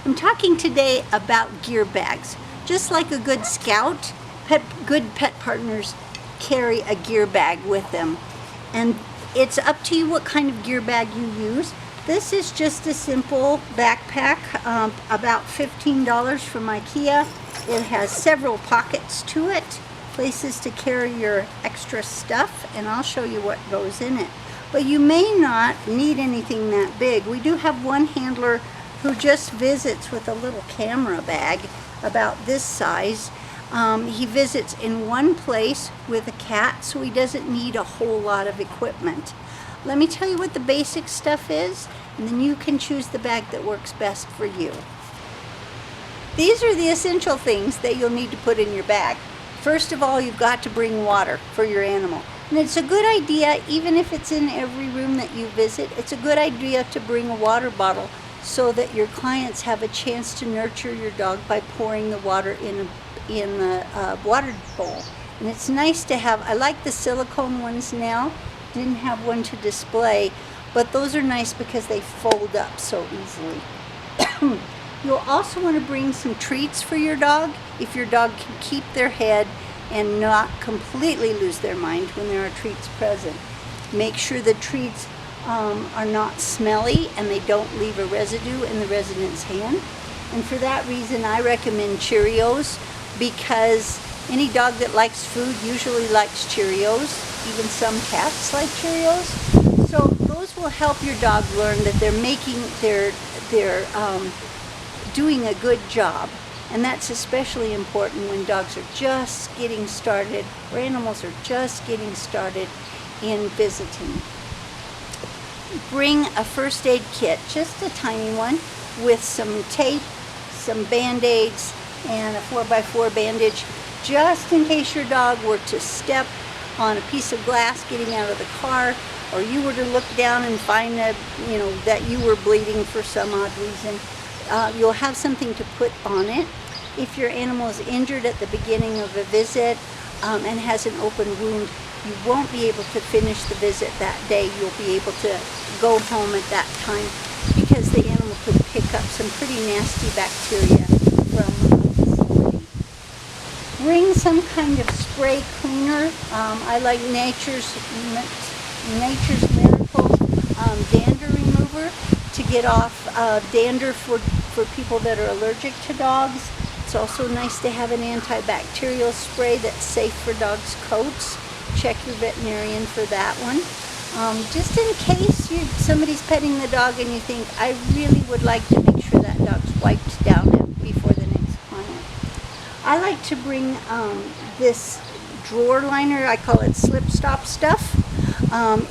I'm talking today about gear bags. Just like a good scout, good pet partners carry a gear bag with them. And it's up to you what kind of gear bag you use. This is just a simple backpack, about $15 from IKEA. It has several pockets to it, places to carry your extra stuff, and I'll show you what goes in it. But you may not need anything that big. We do have one handler who just visits with a little camera bag about this size. He visits in one place with a cat, so he doesn't need a whole lot of equipment. Let me tell you what the basic stuff is, and then you can choose the bag that works best for you. These are the essential things that you'll need to put in your bag. First of all, you've got to bring water for your animal. And it's a good idea, even if it's in every room that you visit, it's a good idea to bring a water bottle so that your clients have a chance to nurture your dog by pouring the water in a water bowl. And it's nice to have, I like the silicone ones now, didn't have one to display, but those are nice because they fold up so easily. You'll also want to bring some treats for your dog if your dog can keep their head and not completely lose their mind when there are treats present. Make sure the treats are not smelly and they don't leave a residue in the resident's hand. And for that reason, I recommend Cheerios, because any dog that likes food usually likes Cheerios. Even some cats like Cheerios. So those will help your dog learn that they're doing a good job. And that's especially important when dogs are just getting started, or animals are just getting started in visiting. Bring a first aid kit, just a tiny one, with some tape, some Band-Aids, and a 4x4 bandage, just in case your dog were to step on a piece of glass getting out of the car, or you were to look down and find that you were bleeding for some odd reason. You'll have something to put on it. If your animal is injured at the beginning of a visit and has an open wound, you won't be able to finish the visit that day. You'll be able to go home at that time because the animal could pick up some pretty nasty bacteria from the facility. Bring some kind of spray cleaner. I like Nature's Miracle dander remover to get off dander for people that are allergic to dogs. It's also nice to have an antibacterial spray that's safe for dogs' coats. Check your veterinarian for that one. Just in case somebody's petting the dog and you think, I really would like to make sure that dog's wiped down before the next client. I like to bring this drawer liner. I call it slip stop stuff.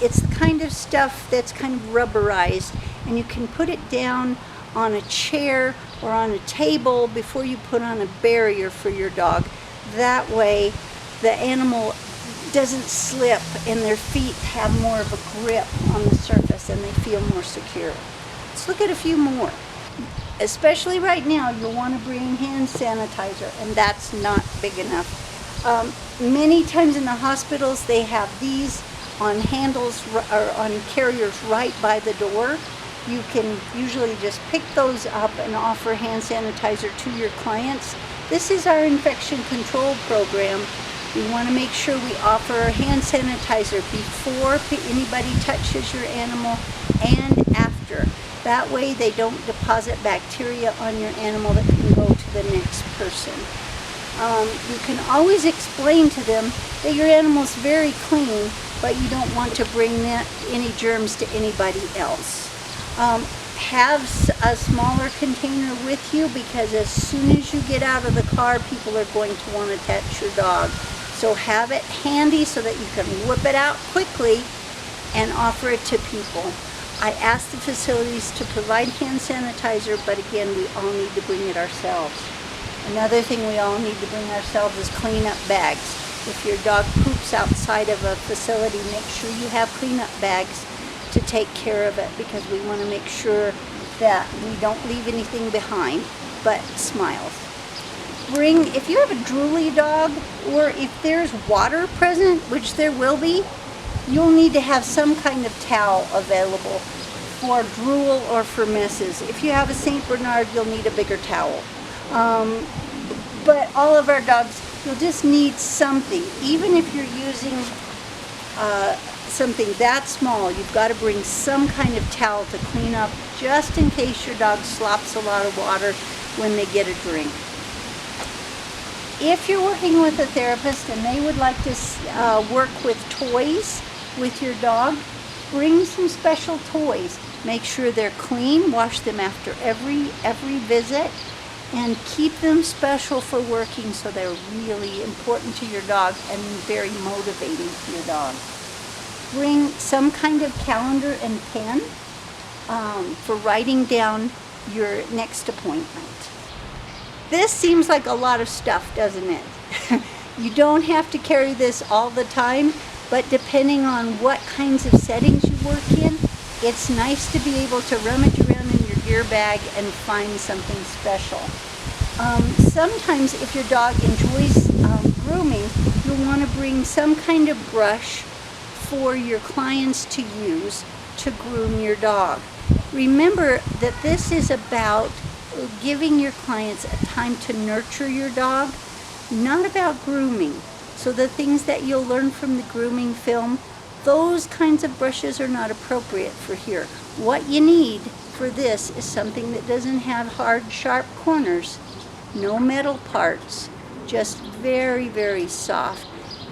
It's the kind of stuff that's kind of rubberized, and you can put it down on a chair or on a table before you put on a barrier for your dog. That way the animal doesn't slip and their feet have more of a grip on the surface and they feel more secure. Let's look at a few more. Especially right now, you'll want to bring hand sanitizer, and that's not big enough. Many times in the hospitals they have these on handles or on carriers right by the door. You can usually just pick those up and offer hand sanitizer to your clients. This is our infection control program. We want to make sure we offer hand sanitizer before anybody touches your animal and after. That way they don't deposit bacteria on your animal that can go to the next person. You can always explain to them that your animal's very clean, but you don't want to bring any germs to anybody else. Have a smaller container with you, because as soon as you get out of the car, people are going to want to touch your dog. So have it handy so that you can whip it out quickly and offer it to people. I ask the facilities to provide hand sanitizer, but again, we all need to bring it ourselves. Another thing we all need to bring ourselves is cleanup bags. If your dog poops outside of a facility, make sure you have cleanup bags to take care of it, because we want to make sure that we don't leave anything behind but smiles. If you have a drooly dog, or if there's water present, which there will be, you'll need to have some kind of towel available for drool or for messes. If you have a St. Bernard, you'll need a bigger towel. But all of our dogs, you'll just need something. Even if you're using something that small, you've got to bring some kind of towel to clean up, just in case your dog slops a lot of water when they get a drink. If you're working with a therapist and they would like to work with toys with your dog, bring some special toys. Make sure they're clean, wash them after every visit, and keep them special for working so they're really important to your dog and very motivating to your dog. Bring some kind of calendar and pen for writing down your next appointment. This seems like a lot of stuff, doesn't it? You don't have to carry this all the time, but depending on what kinds of settings you work in, it's nice to be able to rummage around in your gear bag and find something special. Sometimes if your dog enjoys grooming, you'll want to bring some kind of brush for your clients to use to groom your dog. Remember that this is about giving your clients a time to nurture your dog, not about grooming. So the things that you'll learn from the grooming film, those kinds of brushes are not appropriate for here. What you need for this is something that doesn't have hard, sharp corners, no metal parts, just very, very soft.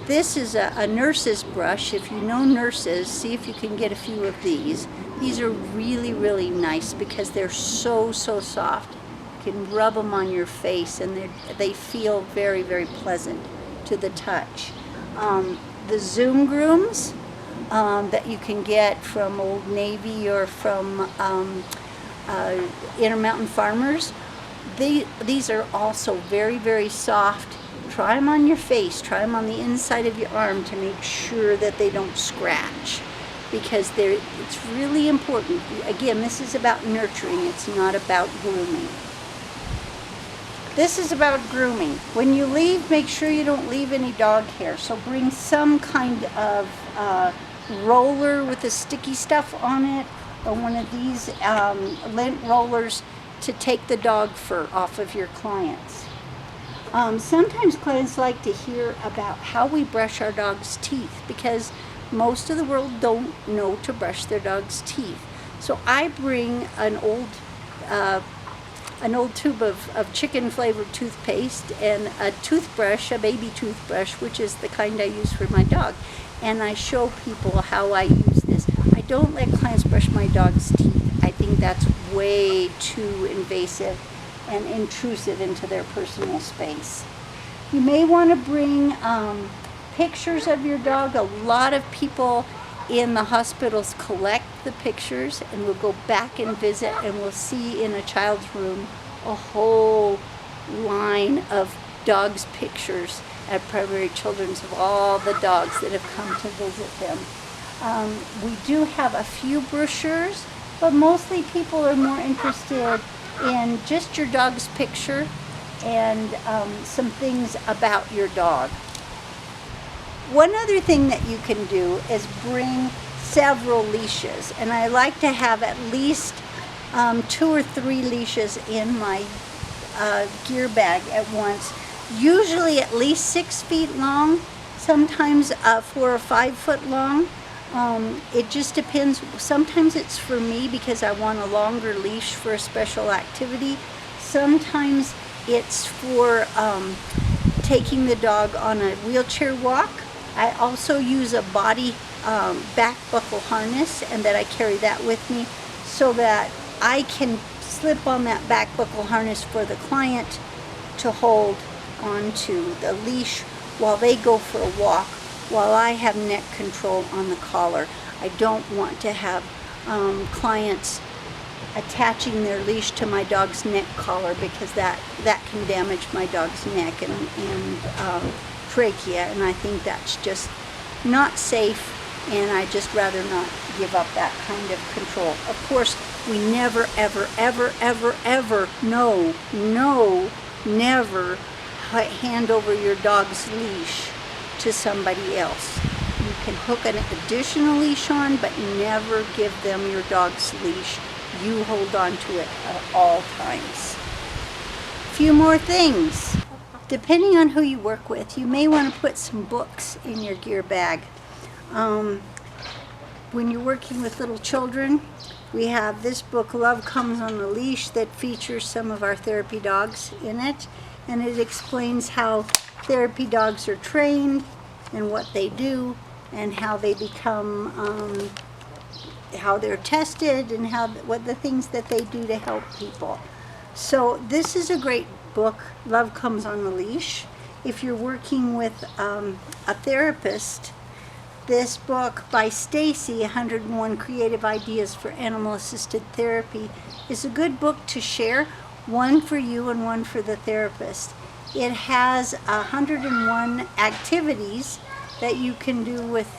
This is a nurse's brush. If you know nurses, see if you can get a few of these. These are really, really nice because they're so soft. You can rub them on your face and they feel very, very pleasant to the touch. The Zoom grooms that you can get from Old Navy or from Intermountain Farmers, these are also very, very soft. Try them on your face, try them on the inside of your arm to make sure that they don't scratch, because it's really important. Again, this is about nurturing, it's not about grooming. This is about grooming. When you leave, make sure you don't leave any dog hair. So bring some kind of roller with the sticky stuff on it, or one of these lint rollers to take the dog fur off of your clients. Sometimes clients like to hear about how we brush our dog's teeth, because most of the world don't know to brush their dog's teeth. So I bring an old tube of chicken flavored toothpaste and a toothbrush, a baby toothbrush, which is the kind I use for my dog. And I show people how I use this. I don't let clients brush my dog's teeth. I think that's way too invasive and intrusive into their personal space. You may want to bring pictures of your dog. A lot of people in the hospitals collect the pictures, and we'll go back and visit, and we'll see in a child's room a whole line of dogs' pictures at Primary Children's of all the dogs that have come to visit them. We do have a few brochures, but mostly people are more interested in just your dog's picture and some things about your dog. One other thing that you can do is bring several leashes, and I like to have at least 2 or 3 leashes in my gear bag at once, usually at least 6 feet long, sometimes 4 or 5 foot long. It just depends. Sometimes it's for me because I want a longer leash for a special activity. Sometimes it's for taking the dog on a wheelchair walk. I also use a body back buckle harness, and that I carry that with me so that I can slip on that back buckle harness for the client to hold onto the leash while they go for a walk, while I have neck control on the collar. I don't want to have clients attaching their leash to my dog's neck collar, because that can damage my dog's neck and trachea, and I think that's just not safe, and I just rather not give up that kind of control. Of course, we never, ever, ever, ever, ever, never hand over your dog's leash to somebody else. You can hook an additional leash on, but never give them your dog's leash. You hold on to it at all times. A few more things. Depending on who you work with, you may want to put some books in your gear bag. When you're working with little children, we have this book, Love Comes on a Leash, that features some of our therapy dogs in it, and it explains how therapy dogs are trained and what they do and how they become, how they're tested and what the things that they do to help people. So this is a great book, Love Comes on a Leash. If you're working with a therapist, this book by Stacy, 101 Creative Ideas for Animal-Assisted Therapy, is a good book to share, one for you and one for the therapist. It has 101 activities that you can do with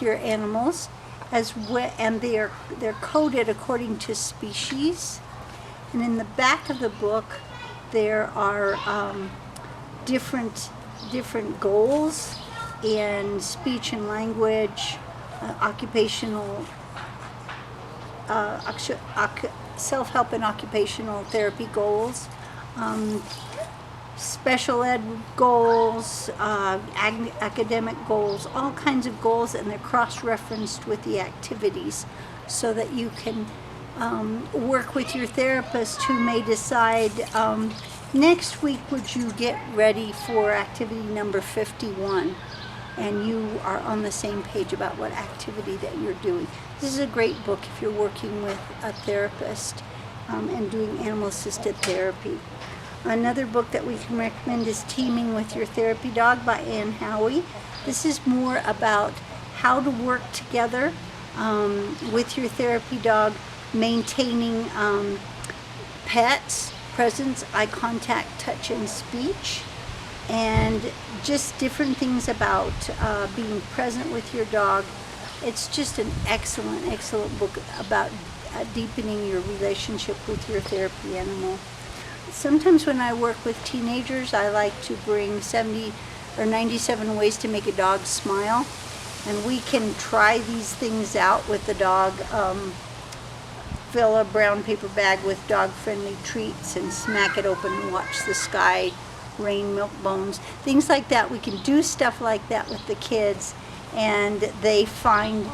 your animals, and they're coded according to species. And in the back of the book, there are different goals in speech and language, occupational, self-help and occupational therapy goals, special ed goals, academic goals, all kinds of goals, and they're cross-referenced with the activities so that you can work with your therapist who may decide, next week would you get ready for activity number 51? And you are on the same page about what activity that you're doing. This is a great book if you're working with a therapist and doing animal-assisted therapy. Another book that we can recommend is Teaming with Your Therapy Dog by Ann Howie. This is more about how to work together with your therapy dog, maintaining pets, presence, eye contact, touch, and speech, and just different things about being present with your dog. It's just an excellent book about deepening your relationship with your therapy animal. Sometimes when I work with teenagers, I like to bring 70 or 97 ways to make a dog smile, and we can try these things out with the dog. Fill a brown paper bag with dog-friendly treats and smack it open and watch the sky rain milk bones, things like that. We can do stuff like that with the kids, and they find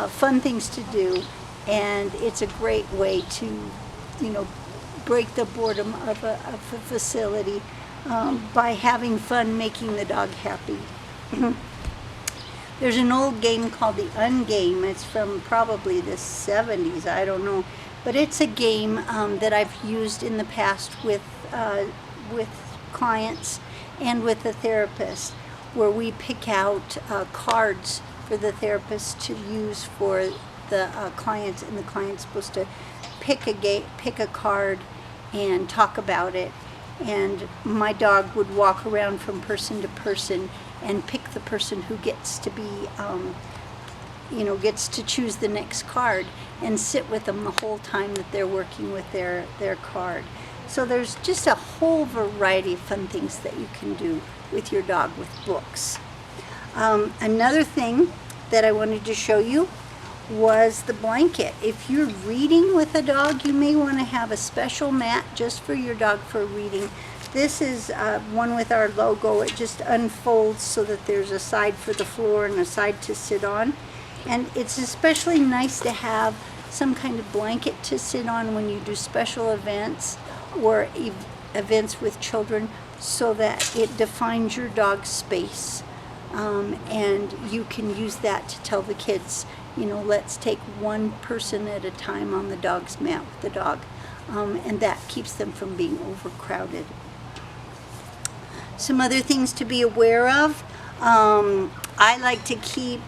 fun things to do, and it's a great way to, break the boredom of a facility by having fun making the dog happy. There's an old game called the Ungame. It's from probably the 70s, I don't know. But it's a game that I've used in the past with clients and with the therapist, where we pick out cards for the therapist to use for the clients, and the client's supposed to pick a card and talk about it. And my dog would walk around from person to person and pick the person who gets to be, gets to choose the next card, and sit with them the whole time that they're working with their card. So there's just a whole variety of fun things that you can do with your dog with books. Another thing that I wanted to show you was the blanket. If you're reading with a dog, you may want to have a special mat just for your dog for reading. This is one with our logo. It just unfolds so that there's a side for the floor and a side to sit on. And it's especially nice to have some kind of blanket to sit on when you do special events or events with children, so that it defines your dog's space. And you can use that to tell the kids, let's take one person at a time on the dog's mat with the dog. And that keeps them from being overcrowded. Some other things to be aware of. I like to keep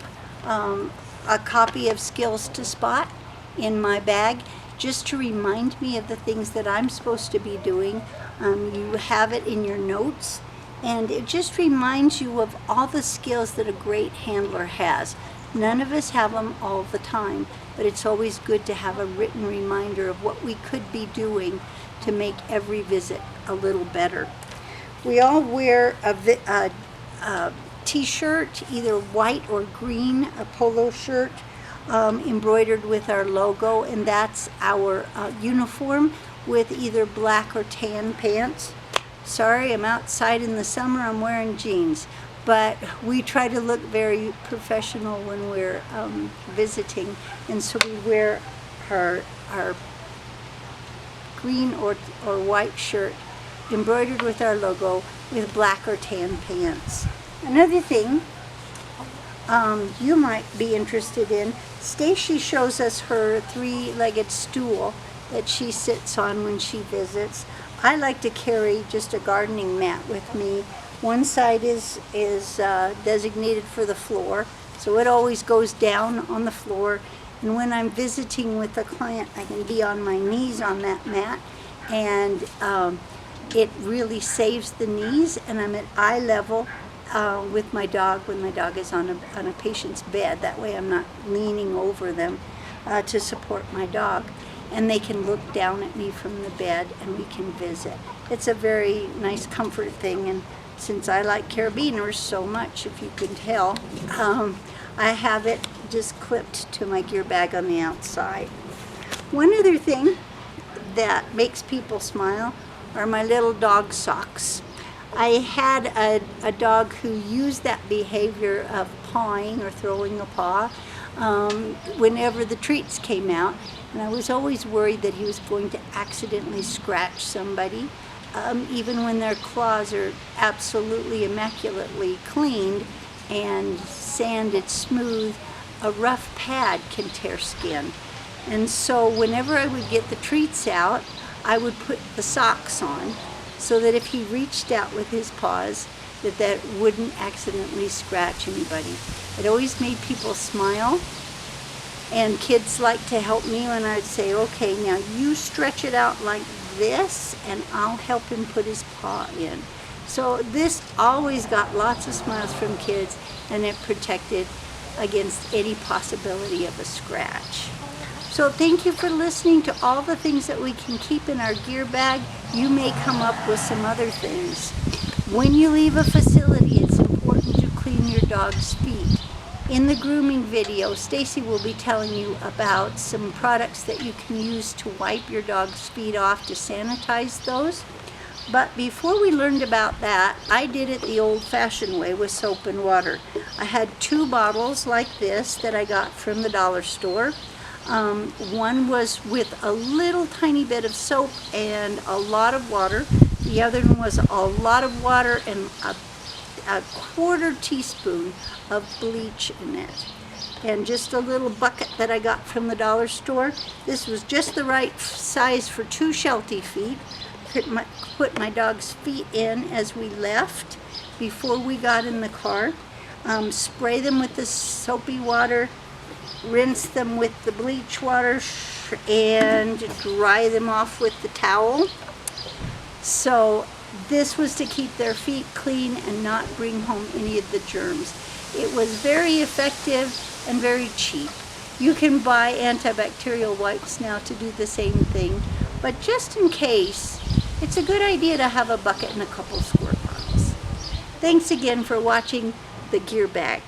a copy of Skills to Spot in my bag, just to remind me of the things that I'm supposed to be doing. You have it in your notes, and it just reminds you of all the skills that a great handler has. None of us have them all the time, but it's always good to have a written reminder of what we could be doing to make every visit a little better. We all wear t-shirt, either white or green, a polo shirt embroidered with our logo, and that's our uniform with either black or tan pants. Sorry, I'm outside in the summer, I'm wearing jeans. But we try to look very professional when we're visiting, and so we wear our green or white shirt embroidered with our logo with black or tan pants. Another thing you might be interested in, Stacy shows us her three-legged stool that she sits on when she visits. I like to carry just a gardening mat with me. One side is designated for the floor, so it always goes down on the floor. And when I'm visiting with a client, I can be on my knees on that mat, and it really saves the knees, and I'm at eye level with my dog when my dog is on a patient's bed. That way I'm not leaning over them to support my dog. And they can look down at me from the bed and we can visit. It's a very nice comfort thing, and since I like carabiners so much, if you can tell, I have it just clipped to my gear bag on the outside. One other thing that makes people smile are my little dog socks. I had a dog who used that behavior of pawing or throwing a paw whenever the treats came out, and I was always worried that he was going to accidentally scratch somebody. Even when their claws are absolutely immaculately cleaned and sanded smooth, a rough pad can tear skin. And so whenever I would get the treats out, I would put the socks on so that if he reached out with his paws, that wouldn't accidentally scratch anybody. It always made people smile, and kids like to help me when I'd say, okay, now you stretch it out like this and I'll help him put his paw in. So this always got lots of smiles from kids, and it protected against any possibility of a scratch. So thank you for listening to all the things that we can keep in our gear bag. You may come up with some other things. When you leave a facility, it's important to clean your dog's feet. In the grooming video, Stacy will be telling you about some products that you can use to wipe your dog's feet off to sanitize those. But before we learned about that, I did it the old-fashioned way with soap and water. I had 2 bottles like this that I got from the dollar store. One was with a little tiny bit of soap and a lot of water. The other one was a lot of water and a 1/4 teaspoon of bleach in it. And just a little bucket that I got from the dollar store. This was just the right size for 2 Sheltie feet. Put my dog's feet in as we left before we got in the car. Spray them with the soapy water, rinse them with the bleach water, and dry them off with the towel. So this was to keep their feet clean and not bring home any of the germs. It was very effective and very cheap. You can buy antibacterial wipes now to do the same thing, but just in case, it's a good idea to have a bucket and a couple squirt bottles. Thanks again for watching the Gear Bag.